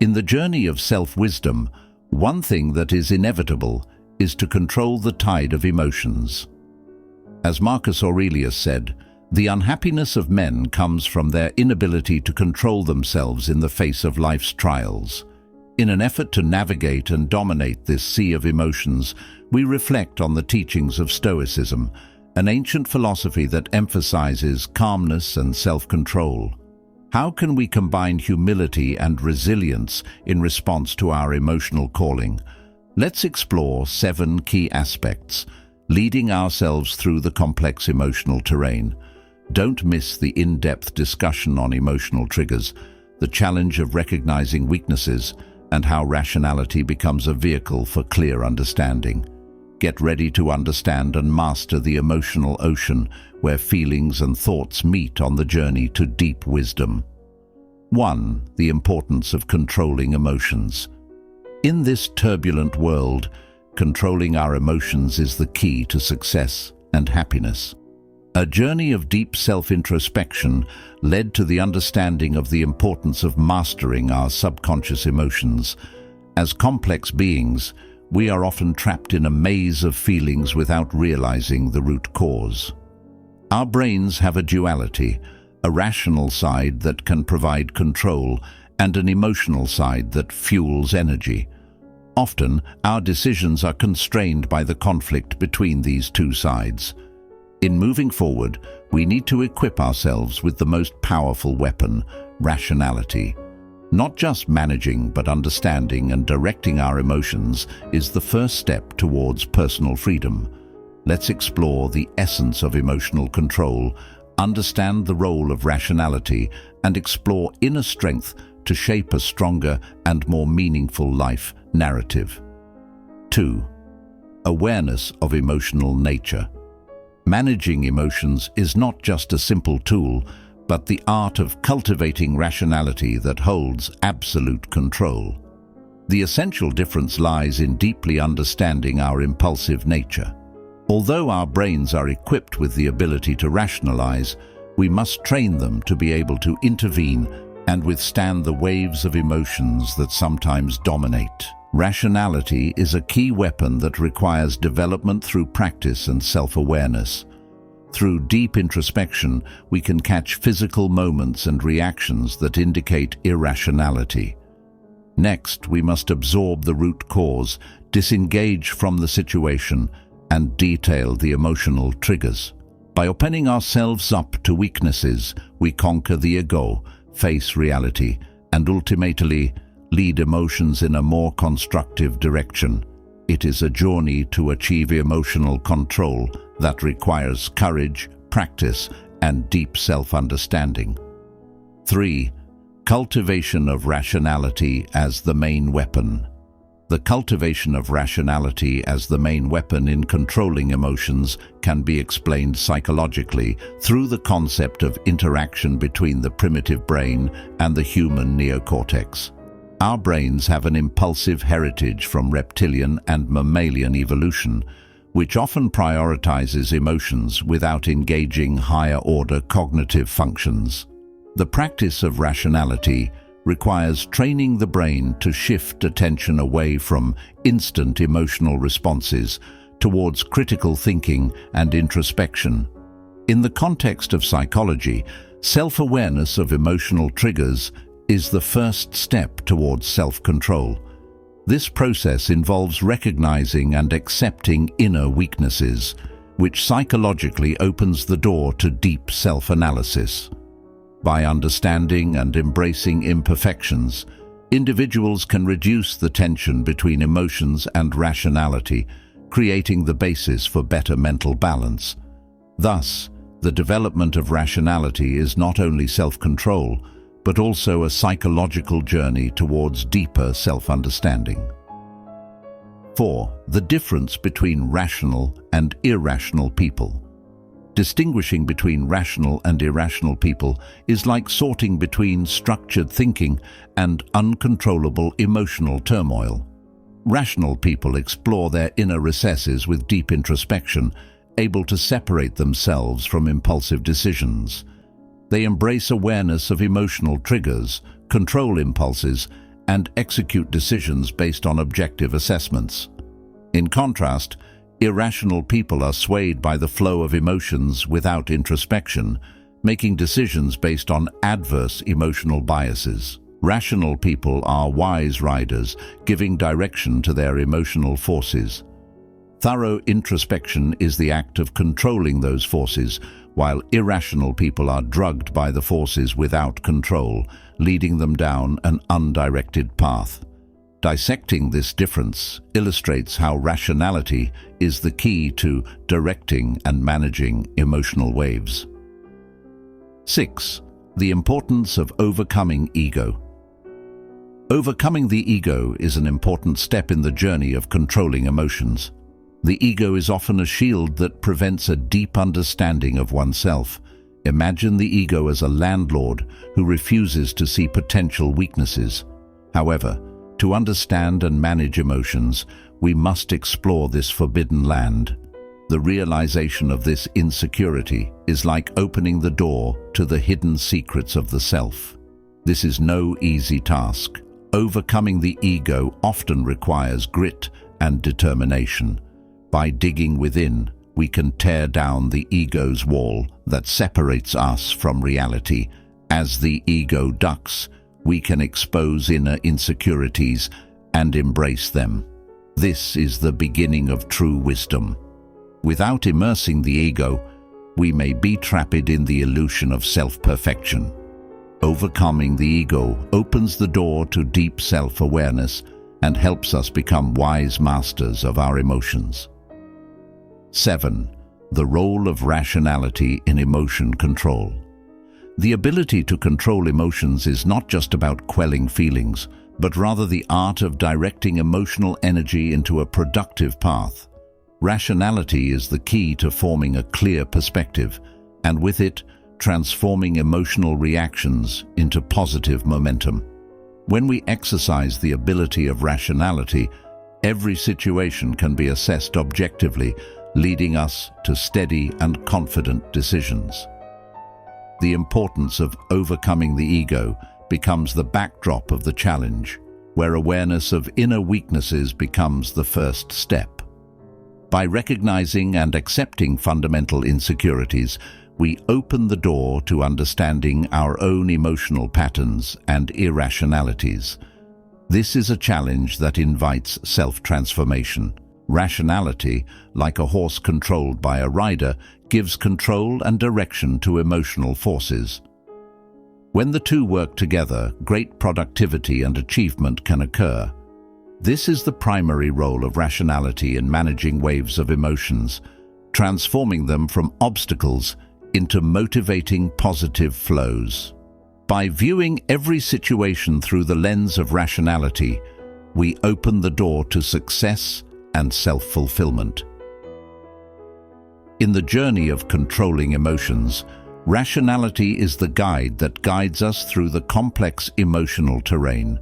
In the journey of self-wisdom, one thing that is inevitable is to control the tide of emotions. As Marcus Aurelius said, the unhappiness of men comes from their inability to control themselves in the face of life's trials. In an effort to navigate and dominate this sea of emotions, we reflect on the teachings of Stoicism, an ancient philosophy that emphasizes calmness and self-control. How can we combine humility and resilience in response to our emotional calling? Let's explore 7 key aspects, leading ourselves through the complex emotional terrain. Don't miss the in-depth discussion on emotional triggers, the challenge of recognizing weaknesses, and how rationality becomes a vehicle for clear understanding. Get ready to understand and master the emotional ocean where feelings and thoughts meet on the journey to deep wisdom. 1. The importance of controlling emotions. In this turbulent world, controlling our emotions is the key to success and happiness. A journey of deep self-introspection led to the understanding of the importance of mastering our subconscious emotions. As complex beings, we are often trapped in a maze of feelings without realizing the root cause. Our brains have a duality, a rational side that can provide control and an emotional side that fuels energy. Often, our decisions are constrained by the conflict between these two sides. In moving forward, we need to equip ourselves with the most powerful weapon, rationality. Not just managing, but understanding and directing our emotions is the first step towards personal freedom. Let's explore the essence of emotional control, understand the role of rationality, and explore inner strength to shape a stronger and more meaningful life narrative. 2. Awareness of emotional nature. Managing emotions is not just a simple tool, but the art of cultivating rationality that holds absolute control. The essential difference lies in deeply understanding our impulsive nature. Although our brains are equipped with the ability to rationalize, we must train them to be able to intervene and withstand the waves of emotions that sometimes dominate. Rationality is a key weapon that requires development through practice and self-awareness. Through deep introspection, we can catch physical moments and reactions that indicate irrationality. Next, we must absorb the root cause, disengage from the situation, and detail the emotional triggers. By opening ourselves up to weaknesses, we conquer the ego, face reality, and ultimately lead emotions in a more constructive direction. It is a journey to achieve emotional control that requires courage, practice, and deep self-understanding. 3. Cultivation of rationality as the main weapon. The cultivation of rationality as the main weapon in controlling emotions can be explained psychologically through the concept of interaction between the primitive brain and the human neocortex. Our brains have an impulsive heritage from reptilian and mammalian evolution, which often prioritizes emotions without engaging higher-order cognitive functions. The practice of rationality requires training the brain to shift attention away from instant emotional responses towards critical thinking and introspection. In the context of psychology, self-awareness of emotional triggers is the first step towards self-control. This process involves recognizing and accepting inner weaknesses, which psychologically opens the door to deep self-analysis. By understanding and embracing imperfections, individuals can reduce the tension between emotions and rationality, creating the basis for better mental balance. Thus, the development of rationality is not only self-control, but also a psychological journey towards deeper self-understanding. 4. The difference between rational and irrational people. Distinguishing between rational and irrational people is like sorting between structured thinking and uncontrollable emotional turmoil. Rational people explore their inner recesses with deep introspection, able to separate themselves from impulsive decisions. They embrace awareness of emotional triggers, control impulses, and execute decisions based on objective assessments. In contrast, irrational people are swayed by the flow of emotions without introspection, making decisions based on adverse emotional biases. Rational people are wise riders, giving direction to their emotional forces. Thorough introspection is the act of controlling those forces, while irrational people are drugged by the forces without control, leading them down an undirected path. Dissecting this difference illustrates how rationality is the key to directing and managing emotional waves. 6. The importance of overcoming ego. Overcoming the ego is an important step in the journey of controlling emotions. The ego is often a shield that prevents a deep understanding of oneself. Imagine the ego as a landlord who refuses to see potential weaknesses. However, to understand and manage emotions, we must explore this forbidden land. The realization of this insecurity is like opening the door to the hidden secrets of the self. This is no easy task. Overcoming the ego often requires grit and determination. By digging within, we can tear down the ego's wall that separates us from reality. As the ego ducks, we can expose inner insecurities and embrace them. This is the beginning of true wisdom. Without immersing the ego, we may be trapped in the illusion of self-perfection. Overcoming the ego opens the door to deep self-awareness and helps us become wise masters of our emotions. 7. The role of rationality in emotion control. The ability to control emotions is not just about quelling feelings, but rather the art of directing emotional energy into a productive path. Rationality is the key to forming a clear perspective, and with it, transforming emotional reactions into positive momentum. When we exercise the ability of rationality, every situation can be assessed objectively, leading us to steady and confident decisions. The importance of overcoming the ego becomes the backdrop of the challenge, where awareness of inner weaknesses becomes the first step. By recognizing and accepting fundamental insecurities, we open the door to understanding our own emotional patterns and irrationalities. This is a challenge that invites self-transformation. Rationality, like a horse controlled by a rider, gives control and direction to emotional forces. When the two work together, great productivity and achievement can occur. This is the primary role of rationality in managing waves of emotions, transforming them from obstacles into motivating positive flows. By viewing every situation through the lens of rationality, we open the door to success and self-fulfillment. In the journey of controlling emotions, rationality is the guide that guides us through the complex emotional terrain.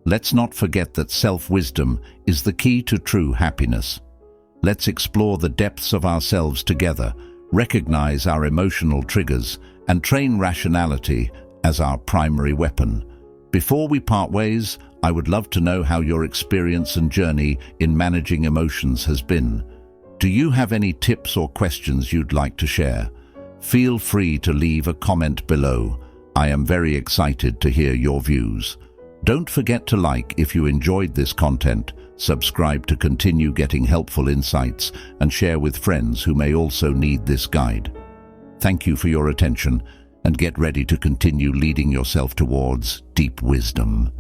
Let's not forget that self-wisdom is the key to true happiness. Let's explore the depths of ourselves together, recognize our emotional triggers, and train rationality as our primary weapon. Before we part ways, I would love to know how your experience and journey in managing emotions has been. Do you have any tips or questions you'd like to share? Feel free to leave a comment below. I am very excited to hear your views. Don't forget to like if you enjoyed this content, subscribe to continue getting helpful insights, and share with friends who may also need this guide. Thank you for your attention, and get ready to continue leading yourself towards deep wisdom.